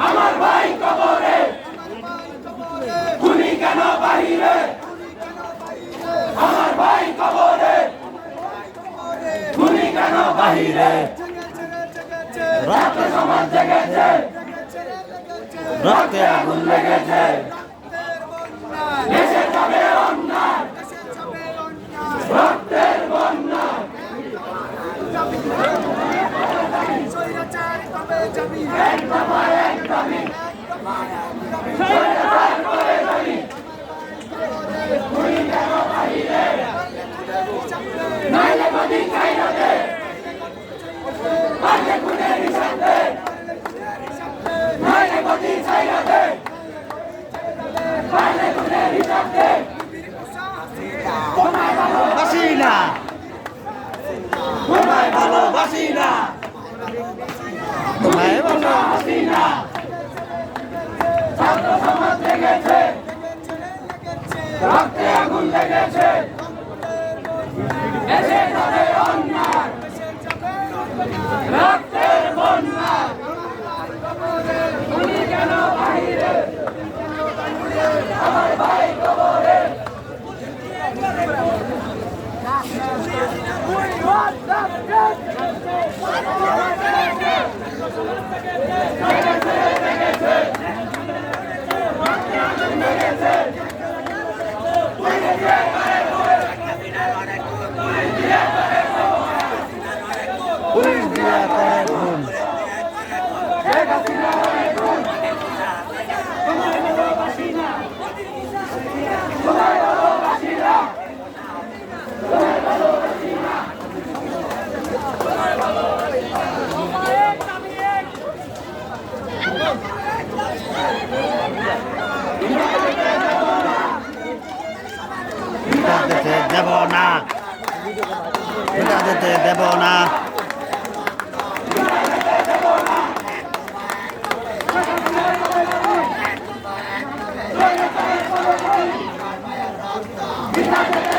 আমার ভাই কবরে খুনি কেন বাহিরে আমার ভাই কবরে খুনি কেন বাহিরে রক্তে সমাজ জেগেছে রক্তে আগুন লেগেছে দেশে যাবে অন্যায় রক্তের বন্যা নাইলে গদি চাইরা দে পারলে খুনের হিসাব দে নাইলে গদি চাইরা দে পারলে খুনের হিসাব দে তোমায় ভালোবাসি না তোমায় ভালোবাসি না তোমায় ভালোবাসি না ছাত্র সমাজ লেগেছে রক্তে আগুন লেগেছে দেশে যাবে অন্যায় রক্তের বন্যা খুনি কেন বাহিরে আমার ভাই কবরে পুলিশ দিয়া করে খুন দেব না দেব না Kita